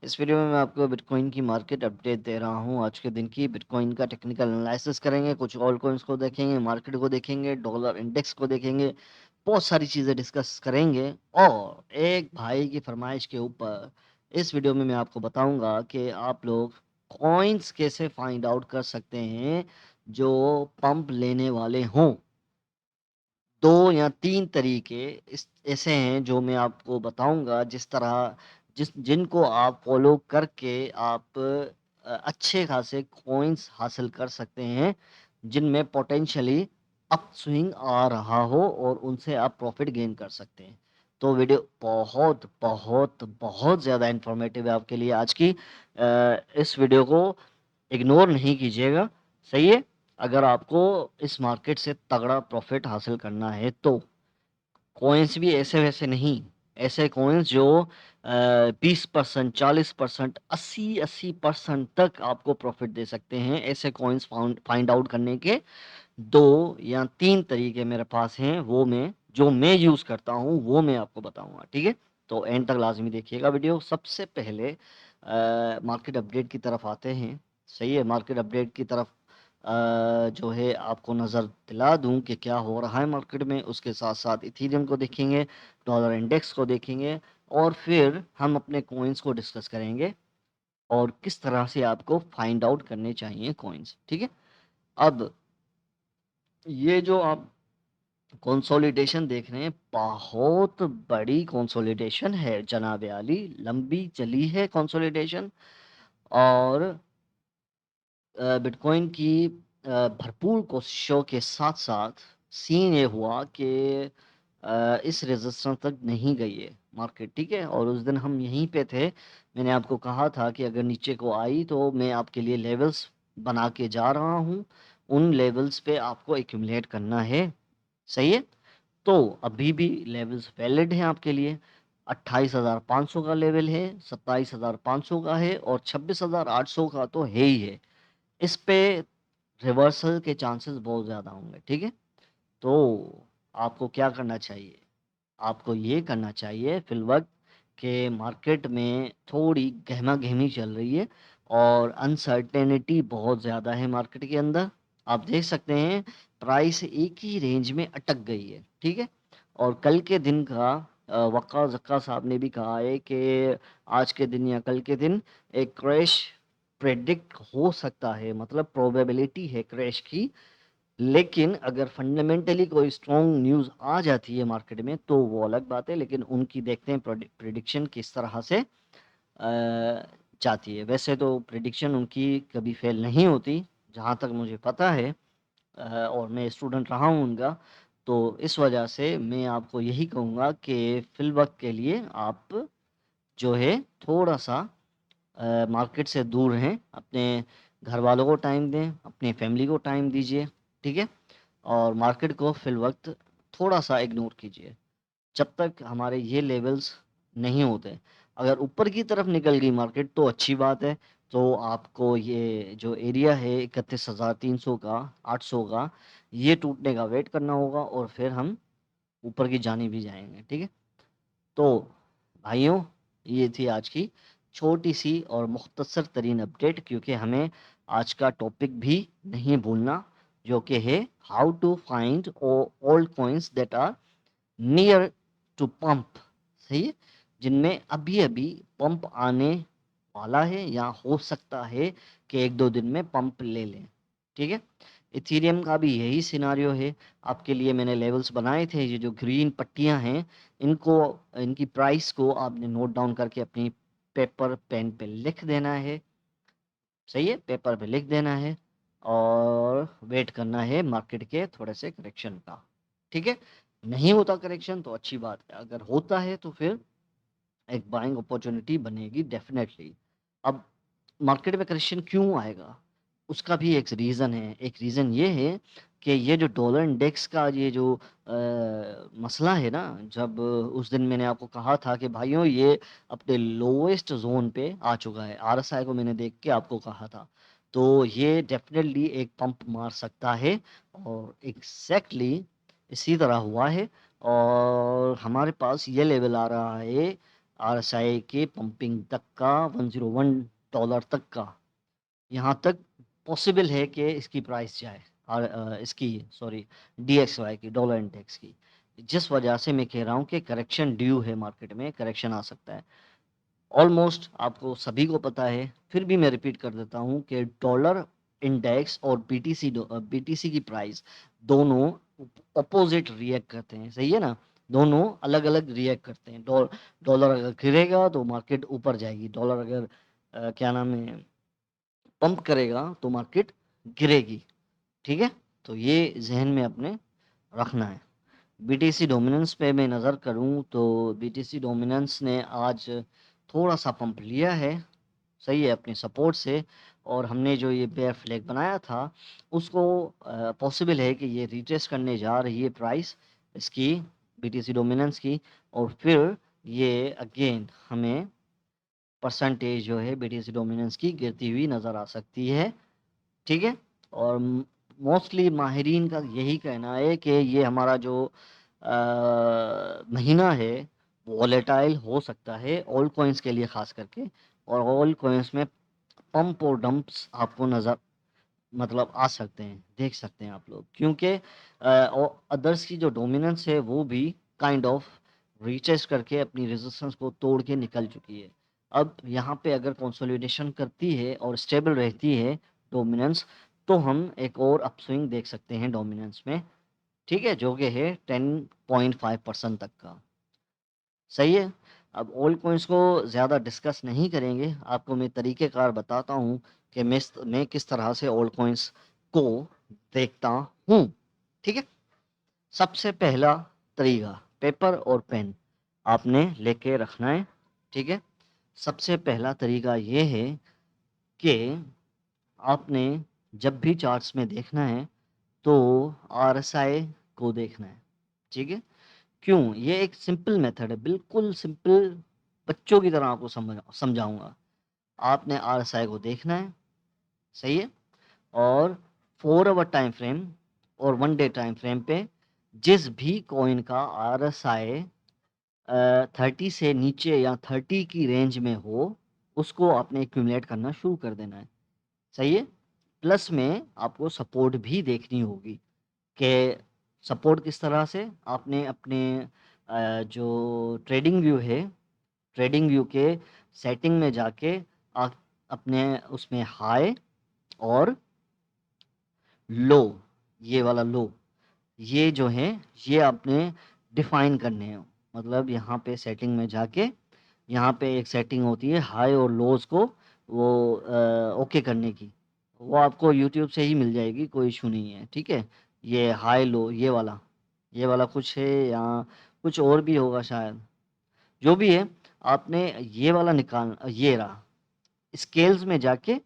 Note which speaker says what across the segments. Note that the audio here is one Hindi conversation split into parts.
Speaker 1: इस वीडियो में मैं आपको बिटकॉइन की मार्केट अपडेट दे रहा हूँ। आज के दिन की बिटकॉइन का टेक्निकल एनालिसिस करेंगे, कुछ ऑल कॉइन्स को देखेंगे, मार्केट को देखेंगे, डॉलर इंडेक्स को देखेंगे, बहुत सारी चीज़ें डिस्कस करेंगे। और एक भाई की फरमाइश के ऊपर इस वीडियो में मैं आपको बताऊंगा कि आप लोग कॉइन्स कैसे फाइंड आउट कर सकते हैं जो पंप लेने वाले हों। 2 या 3 तरीके इस ऐसे हैं जो मैं आपको बताऊँगा, जिनको आप फ़ॉलो करके आप अच्छे खासे कॉइन्स हासिल कर सकते हैं, जिनमें पोटेंशियली अपस्विंग आ रहा हो और उनसे आप प्रॉफ़िट गेन कर सकते हैं। तो वीडियो बहुत, बहुत, बहुत ज़्यादा इन्फॉर्मेटिव है आपके लिए आज की। इस वीडियो को इग्नोर नहीं कीजिएगा, सही है? अगर आपको इस मार्केट से तगड़ा प्रॉफ़िट हासिल करना है तो। कॉइन्स भी ऐसे-वैसे नहीं, ऐसे कॉइन्स जो 20%, 40%, 80% तक आपको प्रॉफ़िट दे सकते हैं। ऐसे कॉइन्स फाइंड आउट करने के 2 या 3 तरीके मेरे पास हैं, जो मैं यूज़ करता हूँ, वो मैं आपको बताऊँगा, ठीक है? तो एंड तक लाज़मी देखिएगा वीडियो। सबसे पहले मार्केट अपडेट की तरफ आते हैं, सही है? मार्केट अपडेट की तरफ जो है आपको नज़र दिला दूँ कि क्या हो रहा है मार्केट में, उसके साथ-साथ इथेरियम को देखेंगे, डॉलर इंडेक्स को देखेंगे और फिर हम अपने कॉइन्स को डिस्कस करेंगे और किस तरह से आपको फाइंड आउट करने चाहिए कॉइन्स, ठीक है? अब ये जो आप कंसोलिडेशन देख रहे हैं, बहुत बड़ी कंसोलिडेशन है जनाब आली, लंबी चली है कंसोलिडेशन। और बिटकॉइन की भरपूर कोशिशों के साथ-साथ सीन ये हुआ कि इस रेजिस्टेंस तक नहीं गई है मार्केट, ठीक है? और उस दिन हम यहीं पे थे, मैंने आपको कहा था कि अगर नीचे को आई तो मैं आपके लिए लेवल्स बना के जा रहा हूँ, उन लेवल्स पे आपको एक्यूमुलेट करना है, सही है? तो अभी भी लेवल्स वैलिड हैं आपके लिए। 28,500 का लेवल है, 27,500 का है और 26,800 का तो है ही है। इस पे रिवर्सल के चांसेस बहुत ज़्यादा होंगे, ठीक है? तो आपको क्या करना चाहिए? आपको ये करना चाहिए फ़िलवक़्त कि मार्केट में थोड़ी गहमा-गहमी चल रही है और अनसर्टेनिटी बहुत ज़्यादा है मार्केट के अंदर। आप देख सकते हैं प्राइस एक ही रेंज में अटक गई है, ठीक है? और कल के दिन का वक़ार ज़क्का साहब ने भी कहा है कि आज के दिन या कल के दिन एक क्रैश प्रेडिक्ट हो सकता है, मतलब प्रोबेबिलिटी है क्रैश की। लेकिन अगर फंडामेंटली कोई स्ट्रॉन्ग न्यूज़ आ जाती है मार्केट में तो वो अलग बात है, लेकिन उनकी देखते हैं प्रेडिक्शन किस तरह से जाती है। वैसे तो प्रेडिक्शन उनकी कभी फेल नहीं होती, जहाँ तक मुझे पता है। और मैं स्टूडेंट रहा हूँ उनका, तो इस वजह से मैं आपको यही कहूँगा कि फ़िलवक़्त के लिए आप जो है थोड़ा-सा मार्केट से दूर रहें, अपने घरवालों को टाइम दें, अपनी फैमिली को टाइम दीजिए, ठीक है? और मार्केट को फ़िलवक़्त थोड़ा-सा इग्नोर कीजिए, जब तक हमारे ये लेवल्स नहीं होते। अगर ऊपर की तरफ निकल गई मार्केट तो अच्छी बात है, तो आपको ये जो एरिया है 31,300 का, 800 का, ये टूटने का वेट करना होगा और फिर हम ऊपर की जानिब भी जाएँगे, ठीक है? तो भाइयों, ये थी आज की छोटी-सी और मुख्तसर तरीन अपडेट, क्योंकि हमें आज का टॉपिक भी नहीं भूलना, जो कि है how to find old coins that are near to pump, सही है? जिनमें अभी-अभी पंप आने वाला है या हो सकता है कि 1-2 दिन में पंप ले लें, ठीक है? इथेरियम का भी यही सिनेरियो है। आपके लिए मैंने लेवल्स बनाए थे, ये जो ग्रीन पट्टियाँ हैं, इनको इनकी प्राइस को आपने नोट डाउन करके अपनी पेपर पेन पे लिख देना है, सही है? पेपर पे लिख देना है और वेट करना है मार्केट के थोड़े से करेक्शन का, ठीक है? नहीं होता करेक्शन तो अच्छी बात है, अगर होता है तो फिर एक बाइंग अपॉर्च्युनिटी बनेगी डेफ़िनेटली। अब मार्केट में करेक्शन क्यों आएगा? उसका भी एक रीज़न है। एक रीज़न ये है कि ये जो डॉलर इंडेक्स का ये जो मसला है ना, जब उस दिन मैंने आपको कहा था कि भाइयों ये अपने लोएस्ट ज़ोन पे आ चुका है। आरएसआई को मैंने देख के आपको कहा था। तो ये डेफ़िनेटली एक पंप मार सकता है और एग्ज़ैक्टली इसी तरह हुआ है और हमारे पास ये लेवल आ रहा है आरएसआई के पंपिंग तक का, $101 तक का, यहाँ तक पॉसिबल है कि इसकी प्राइस जाए, और इसकी सॉरी DXY की, डॉलर इंडेक्स की। जिस वजह से मैं कह रहा हूँ कि करेक्शन ड्यू है, मार्केट में करेक्शन आ सकता है। ऑलमोस्ट आपको सभी को पता है, फिर भी मैं रिपीट कर देता हूँ कि डॉलर इंडेक्स और बीटीसी की प्राइस दोनों अपोजिट रिएक्ट करते हैं, सही है ना? दोनों अलग अलग रिएक्ट करते हैं। डॉलर अगर गिरेगा तो मार्केट ऊपर जाएगी, डॉलर अगर क्या नाम है पंप करेगा तो मार्केट गिरेगी। ठीक है, तो ये जहन में अपने रखना है। बीटीसी डोमिनेंस पे मैं नज़र करूं तो बीटीसी डोमिनेंस ने आज थोड़ा सा पंप लिया है, सही है, अपने सपोर्ट से। और हमने जो ये बेयर फ्लैग बनाया था उसको पॉसिबल है कि ये रिट्रेस करने जा रही है प्राइस इसकी, बीटीसी डोमिनेंस की, और फिर ये अगेन हमें परसेंटेज जो है बीटीसी डोमिनेंस की गिरती हुई नज़र आ सकती है। ठीक है, और मोस्टली माहिरीन का यही कहना है कि ये हमारा जो महीना है वॉलेटाइल हो सकता है ऑल कॉइन्स के लिए ख़ास करके, और ऑल कॉइन्स में पंप और डंप्स आपको नज़र मतलब आ सकते हैं, देख सकते हैं आप लोग, क्योंकि अदर्स की जो डोमिनेंस है वो भी काइंड ऑफ रीटेस्ट करके अपनी रेजिस्टेंस को तोड़ के निकल चुकी है। अब यहाँ पे अगर कंसोलिडेशन करती है और स्टेबल रहती है डोमिनेंस, तो हम एक और अपस्विंग देख सकते हैं डोमिनेंस में। ठीक है, जो कि है 10.5% तक का, सही है। अब ओल्ड कॉइन्स को ज़्यादा डिस्कस नहीं करेंगे, आपको मैं तरीक़ेकार बताता हूँ कि मैं किस तरह से ओल्ड कॉइन्स को देखता हूँ। ठीक है, सबसे पहला तरीका पेपर और पेन आपने लेके रखना है। ठीक है, सबसे पहला तरीका ये है कि आपने जब भी चार्ट्स में देखना है तो RSI को देखना है। ठीक है, क्यों? ये एक सिंपल मेथड है, बिल्कुल सिंपल, बच्चों की तरह आपको समझाऊंगा। आपने RSI को देखना है, सही है, और 4 आवर टाइम फ्रेम और 1 डे टाइम फ्रेम पे जिस भी कॉइन का RSI 30 से नीचे या 30 की रेंज में हो, उसको आपने एक्यूमुलेट करना शुरू कर देना है, सही है। प्लस में आपको सपोर्ट भी देखनी होगी कि सपोर्ट किस तरह से आपने अपने जो ट्रेडिंग व्यू है, ट्रेडिंग व्यू के सेटिंग में जाके आप अपने उसमें हाई और लो, ये वाला लो, ये जो है ये आपने डिफाइन करने हैं। मतलब यहाँ पे सेटिंग में जाके, यहाँ पे एक सेटिंग होती है हाई और लोज को वो ओके करने की, वो आपको यूट्यूब से ही मिल जाएगी, कोई इशू नहीं है। ठीक है, ये हाई लो, ये वाला कुछ है या कुछ और भी होगा शायद, जो भी है आपने ये वाला निकाल, ये रहा, स्केल्स में जाके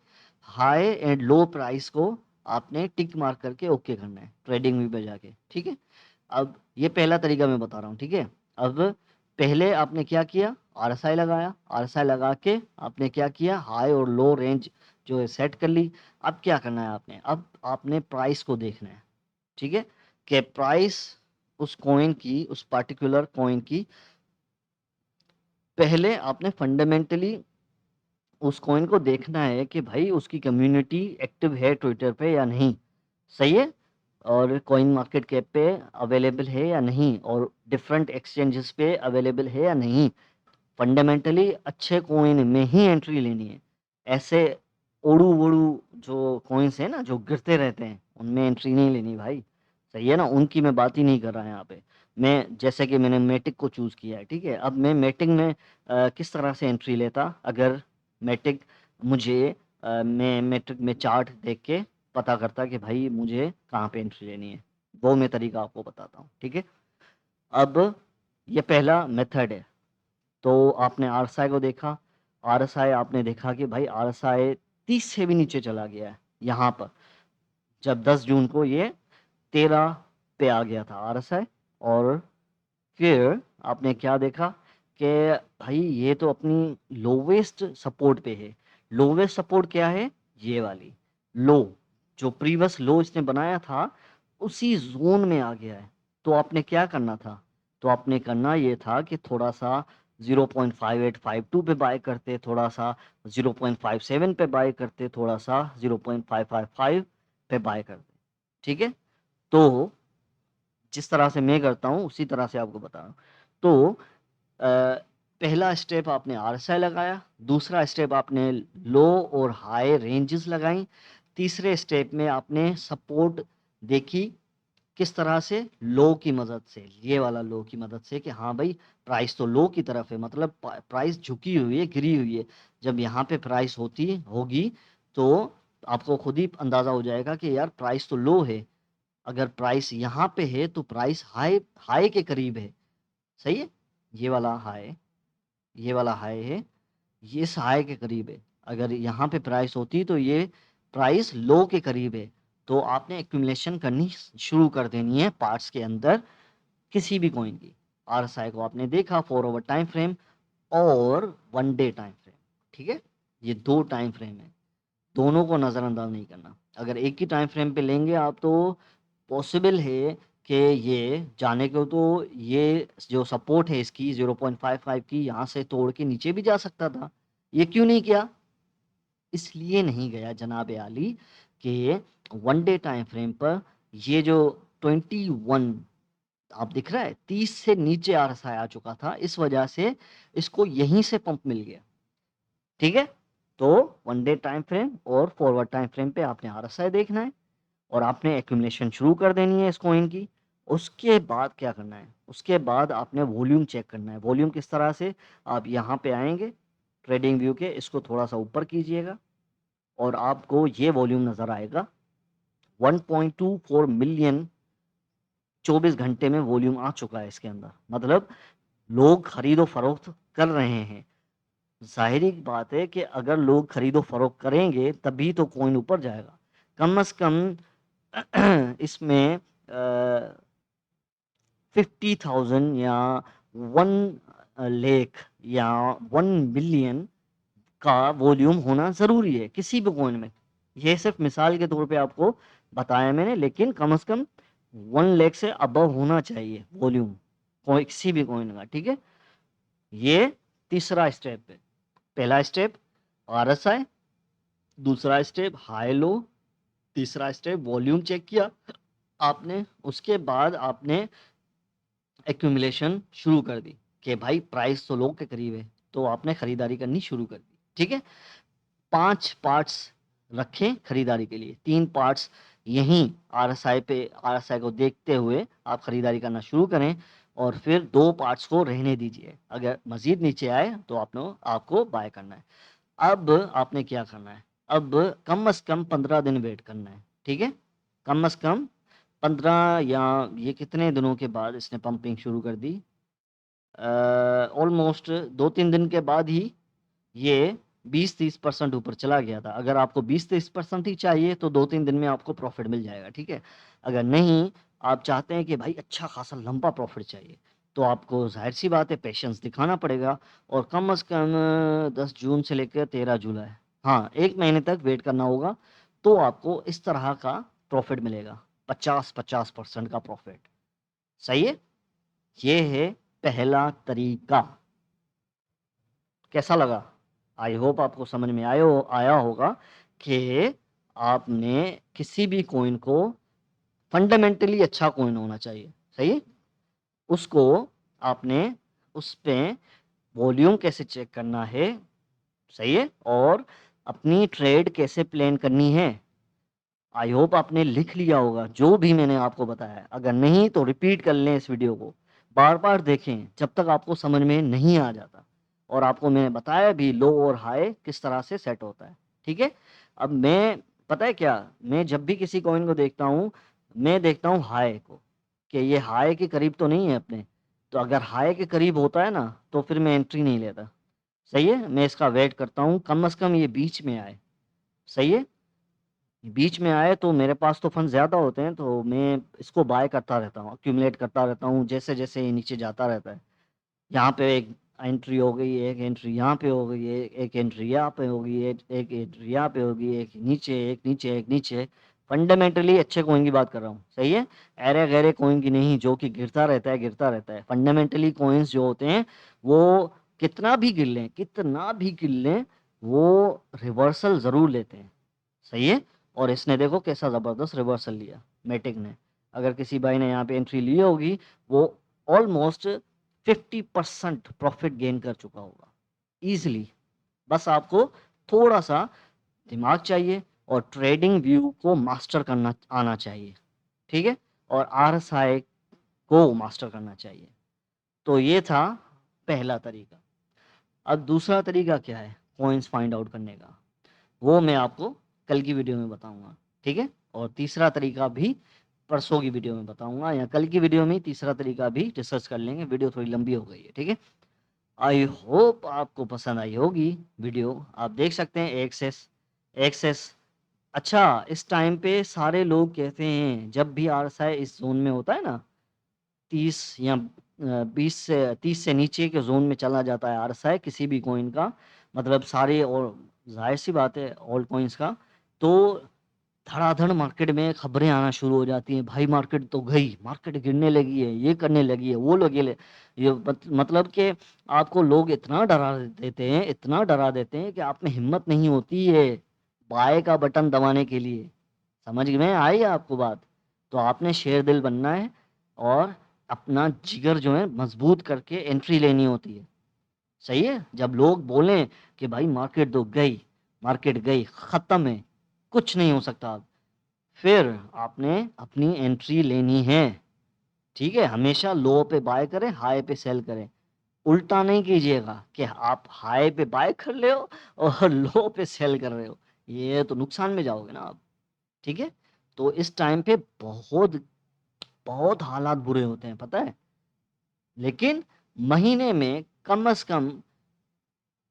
Speaker 1: हाई एंड लो प्राइस को आपने टिक मार्क करके ओके करना है ट्रेडिंग व्यू पे जाके। ठीक है, अब ये पहला तरीका मैं बता रहा हूँ। ठीक है, अब पहले आपने क्या किया, RSI लगाया, RSI लगा के आपने क्या किया, हाई और लो रेंज जो है सेट कर ली। अब क्या करना है आपने, अब आपने प्राइस को देखना है। ठीक है, कि प्राइस उस कॉइन की, उस पर्टिकुलर कॉइन की, पहले आपने फंडामेंटली उस कॉइन को देखना है कि भाई उसकी कम्युनिटी एक्टिव है ट्विटर पे या नहीं, सही है, और कॉइन मार्केट कैप पे अवेलेबल है या नहीं, और डिफरेंट एक्सचेंजेस पे अवेलेबल है या नहीं। फंडामेंटली अच्छे कॉइन में ही एंट्री लेनी है। ऐसे ओड़ू वोड़ू जो कॉइन्स है ना जो गिरते रहते हैं, उनमें एंट्री नहीं लेनी भाई, सही है ना, उनकी मैं बात ही नहीं कर रहा यहाँ पे। मैं जैसे कि मैंने मेटिक को चूज़ किया है, ठीक है, अब मैं मेटिक में किस तरह से एंट्री लेता, अगर मेटिक मुझे मैं मेट्रिक में चार्ट देख के पता करता कि भाई मुझे कहाँ पे एंट्री लेनी है, वो मैं तरीका आपको बताता हूँ। ठीक है, अब ये पहला मेथड है। तो आपने RSI को देखा, RSI आपने देखा कि भाई RSI 30 से भी नीचे चला गया है। यहाँ पर जब 10 जून को ये 13 पे आ गया था RSI, और फिर आपने क्या देखा कि भाई ये तो अपनी लोवेस्ट सपोर्ट पे है। लोवेस्ट सपोर्ट क्या है, ये वाली लो, जो प्रीवियस लो इसने बनाया था उसी जोन में आ गया है। तो आपने क्या करना था, तो आपने करना ये था कि थोड़ा सा 0.5852 पे बाय करते, थोड़ा सा 0.57 पे बाय करते, थोड़ा सा 0.555 पे बाय करते। ठीक है, तो जिस तरह से मैं करता हूँ उसी तरह से आपको बता रहा हूँ। तो पहला स्टेप आपने आरएसआई लगाया, दूसरा स्टेप आपने लो और हाई रेंजेस लगाई, तीसरे स्टेप में आपने सपोर्ट देखी किस तरह से, लो की मदद से, ये वाला लो की मदद से कि हाँ भाई प्राइस तो लो की तरफ है, मतलब प्राइस झुकी हुई है, गिरी हुई है। जब यहाँ पे प्राइस होगी तो आपको खुद ही अंदाजा हो जाएगा कि यार प्राइस तो लो है। अगर प्राइस यहाँ पे है तो प्राइस हाई हाई के करीब है। सही है, ये वाला हाई, ये वाला हाई है, ये इस हाई के करीब है। अगर यहाँ पे प्राइस होती तो ये प्राइस लो के करीब है। तो आपने एक्यूमुलेशन करनी शुरू कर देनी है पार्ट्स के अंदर किसी भी कॉइन की। आरएसआई को आपने देखा 4 ओवर टाइम फ्रेम और 1 डे टाइम फ्रेम। ठीक है, ये 2 टाइम फ्रेम है, दोनों को नज़रअंदाज नहीं करना। अगर एक ही टाइम फ्रेम पे लेंगे आप तो पॉसिबल है कि ये जाने को तो ये जो सपोर्ट है इसकी 0.55 की यहाँ से तोड़ के नीचे भी जा सकता था। ये क्यों नहीं किया? इसलिए नहीं गया जनाब आली कि 1 डे टाइम फ्रेम पर ये जो 21 आप दिख रहा है 30 से नीचे आरएसआई आ चुका था, इस वजह से इसको यहीं से पंप मिल गया। ठीक है, तो 1 डे टाइम फ्रेम और फॉरवर्ड टाइम फ्रेम पे आपने आरएसआई देखना है और आपने एक्यूमुलेशन शुरू कर देनी है इस कॉइन की। उसके बाद क्या करना है? उसके बाद आपने वॉल्यूम चेक करना है। वॉल्यूम किस तरह से? आप यहाँ पे आएंगे ट्रेडिंग व्यू के, इसको थोड़ा सा ऊपर कीजिएगा और आपको ये वॉल्यूम नज़र आएगा 1.24 मिलियन 24 घंटे में वॉल्यूम आ चुका है इसके अंदर। मतलब लोग खरीदो फरोख्त कर रहे हैं। ज़ाहिरी बात है कि अगर लोग खरीदो फरोख्त करेंगे तभी तो कॉइन ऊपर जाएगा। कम से कम इसमें 50,000 या 1 लाख या 1 मिलियन का वॉल्यूम होना ज़रूरी है किसी भी कॉइन में। ये सिर्फ मिसाल के तौर पे आपको बताया मैंने, लेकिन कम से कम 1 लाख से अबव होना चाहिए वॉल्यूम कोई किसी भी कॉइन का। ठीक है, ये तीसरा स्टेप है। पहला स्टेप आरएसआई, दूसरा स्टेप हाई लो, तीसरा स्टेप वॉल्यूम चेक किया आपने। उसके बाद आपने एक्यूमुलेशन शुरू कर दी कि भाई प्राइस तो लो के करीब है, तो आपने खरीदारी करनी शुरू कर दी। ठीक है, 5 पार्ट्स रखें खरीदारी के लिए, 3 पार्ट्स यहीं आरएसआई को देखते हुए आप खरीदारी करना शुरू करें और फिर 2 पार्ट्स को रहने दीजिए। अगर मजीद नीचे आए तो आपको बाय करना है। अब आपने क्या करना है? अब कम से कम 15 दिन वेट करना है। ठीक है, कम से कम 15 या ये कितने दिनों के बाद इसने पंपिंग शुरू कर दी? ऑलमोस्ट 2-3 दिन के बाद ही ये 20-30% ऊपर चला गया था। अगर आपको 20-30% ही चाहिए तो 2-3 दिन में आपको प्रॉफिट मिल जाएगा। ठीक है, अगर नहीं, आप चाहते हैं कि भाई अच्छा खासा लंबा प्रॉफिट चाहिए, तो आपको जाहिर सी बात है पेशेंस दिखाना पड़ेगा और कम से कम 10 जून से लेकर 13 जुलाई, हाँ 1 महीने तक वेट करना होगा। तो आपको इस तरह का प्रॉफिट मिलेगा, 50-50% का प्रॉफिट। सही है, ये है पहला तरीका। कैसा लगा? आई होप आपको समझ में आया होगा कि आपने किसी भी कॉइन को फंडामेंटली अच्छा कॉइन होना चाहिए। सही है, उसको आपने उस पे वॉल्यूम कैसे चेक करना है, सही है, और अपनी ट्रेड कैसे प्लान करनी है। आई होप आपने लिख लिया होगा जो भी मैंने आपको बताया। अगर नहीं तो रिपीट कर लें इस वीडियो को, बार बार देखें जब तक आपको समझ में नहीं आ जाता। और आपको मैंने बताया भी लो और हाई किस तरह से सेट होता है। ठीक है, अब मैं, पता है क्या, मैं जब भी किसी कॉइन को देखता हूँ मैं देखता हूँ हाई को कि ये हाई के करीब तो नहीं है अपने। तो अगर हाई के करीब होता है ना तो फिर मैं एंट्री नहीं लेता। सही है, मैं इसका वेट करता हूँ कम से कम ये बीच में आए। सही है, बीच में आए तो मेरे पास तो फंड ज़्यादा होते हैं तो मैं इसको बाय करता रहता हूँ, एक्यूमुलेट करता रहता हूँ जैसे जैसे ये नीचे जाता रहता है। यहाँ पे एक एंट्री हो गई, एक एंट्री यहाँ पे हो गई, एक एंट्री यहाँ पे होगी, एक एंट्री यहाँ पे होगी, एक नीचे, एक नीचे, एक नीचे। फंडामेंटली अच्छे कॉइन की बात कर रहा हूँ। सही है, अरे गहरे कॉइन की नहीं जो कि गिरता रहता है गिरता रहता है। फंडामेंटली कॉइन्स जो होते हैं वो कितना भी गिर लें, कितना भी गिर लें, वो रिवर्सल ज़रूर लेते हैं। सही है? और इसने देखो कैसा ज़बरदस्त रिवर्सल लिया मैटिक ने। अगर किसी भाई ने यहाँ पे एंट्री ली होगी, वो ऑलमोस्ट 50% प्रॉफिट गेन कर चुका होगा ईज़िली। बस आपको थोड़ा-सा दिमाग चाहिए और ट्रेडिंग व्यू को मास्टर करना आना चाहिए, ठीक है? और आरएसआई को मास्टर करना चाहिए। तो ये था पहला तरीका। अब दूसरा तरीका क्या है कॉइन्स फाइंड आउट करने का, वो मैं आपको कल की वीडियो में बताऊंगा, ठीक है? और तीसरा तरीका भी परसों की वीडियो में बताऊंगा, या कल की वीडियो में तीसरा तरीका भी डिस्कस कर लेंगे। वीडियो थोड़ी लंबी हो गई है, ठीक है? आई होप आपको पसंद आई होगी वीडियो। आप देख सकते हैं एक्सेस एक्सेस। अच्छा, इस टाइम पे सारे लोग कहते हैं जब भी आरएसआई इस जोन में होता है ना, 30 या 20 से 30 से नीचे के जोन में चला जाता है आरएसआई किसी भी कॉइन का, मतलब सारे, और जाहिर सी बात है ऑल कॉइन्स का, तो धड़ाधड़ मार्केट में खबरें आना शुरू हो जाती हैं, भाई मार्केट तो गई, मार्केट गिरने लगी है, ये करने लगी है, वो लगे ले, ये मतलब कि आपको लोग इतना डरा देते हैं, इतना डरा देते हैं कि आप में हिम्मत नहीं होती है बाय का बटन दबाने के लिए। समझ में आई आपको बात? तो आपने शेर दिल बनना है और अपना जिगर जो है मजबूत करके एंट्री लेनी होती है। सही है? जब लोग बोलें कि भाई मार्केट तो गई, मार्केट गई, खत्म है, कुछ नहीं हो सकता अब, फिर आपने अपनी एंट्री लेनी है, ठीक है? हमेशा लो पे बाय करें, हाई पे सेल करें। उल्टा नहीं कीजिएगा कि आप हाई पे बाय कर रहे हो और लो पे सेल कर रहे हो, ये तो नुकसान में जाओगे ना आप, ठीक है? तो इस टाइम पे बहुत बहुत हालात बुरे होते हैं, पता है? लेकिन महीने में कम से कम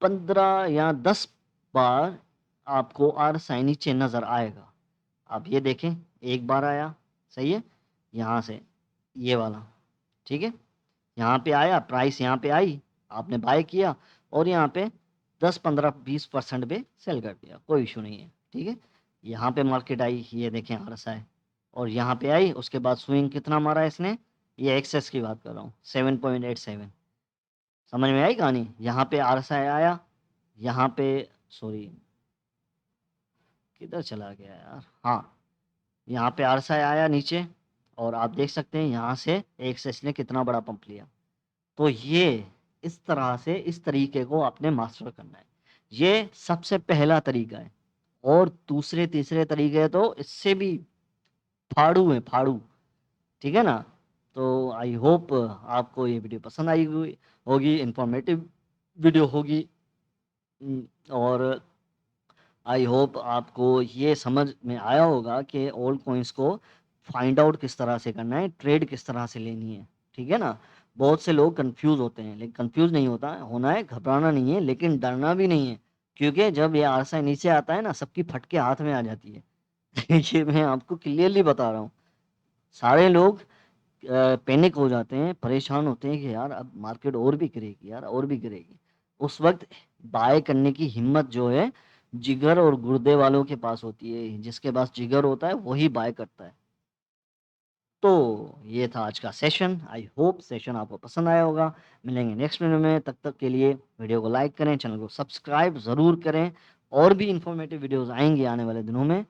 Speaker 1: 15 या 10 बार आपको आरएसआई नीचे नज़र आएगा। आप ये देखें, एक बार आया, सही है? यहाँ से ये वाला, ठीक है? यहाँ पे आया, प्राइस यहाँ पे आई, आपने बाय किया और यहाँ पे 10, 15, 20% पे सेल कर दिया, कोई इशू नहीं है, ठीक है? यहाँ पे मार्केट आई, ये देखें आरएसआई, और यहाँ पे आई, उसके बाद स्विंग कितना मारा इसने, ये एक्सेस की बात कर रहा हूँ, 7.87। समझ में आई कहानी? यहाँ पे आरएसआई आया, यहाँ पे, सॉरी किधर चला गया यार, हाँ, यहाँ पे आरएसआई आया नीचे, और आप देख सकते हैं यहाँ से एक्सेस ने कितना बड़ा पंप लिया। तो ये इस तरह से, इस तरीके को आपने मास्टर करना है। ये सबसे पहला तरीका है, और दूसरे तीसरे तरीके तो इससे भी फाड़ू हैं, फाड़ू, ठीक है ना? तो आई होप आपको ये वीडियो पसंद आई हुई होगी, इंफॉर्मेटिव वीडियो होगी, और आई होप आपको ये समझ में आया होगा कि ओल्ड कॉइन्स को फाइंड आउट किस तरह से करना है, ट्रेड किस तरह से लेनी है, ठीक है ना? बहुत से लोग कंफ्यूज होते हैं, लेकिन कंफ्यूज नहीं होना है, घबराना नहीं है, लेकिन डरना भी नहीं है, क्योंकि जब ये आरएसआई नीचे आता है ना, सबकी फटके हाथ में आ जाती है। ये मैं आपको क्लियरली बता रहा हूँ। सारे लोग पैनिक हो जाते हैं, परेशान होते हैं कि यार अब मार्केट और भी गिरेगी, यार और भी गिरेगी। उस वक्त बाय करने की हिम्मत जो है जिगर और गुर्दे वालों के पास होती है, जिसके पास जिगर होता है वही बाय करता है। तो ये था आज का सेशन, आई होप सेशन आपको पसंद आया होगा। मिलेंगे नेक्स्ट वीडियो में, तब तक के लिए वीडियो को लाइक करें, चैनल को सब्सक्राइब ज़रूर करें। और भी इंफॉर्मेटिव वीडियोस आएंगे आने वाले दिनों में,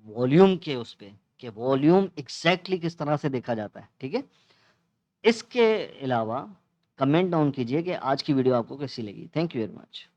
Speaker 1: वॉल्यूम के उस पे, कि वॉल्यूम एग्जैक्टली किस तरह से देखा जाता है, ठीक है? इसके अलावा कमेंट डाउन कीजिए कि आज की वीडियो आपको कैसी लगी। Thank you very much.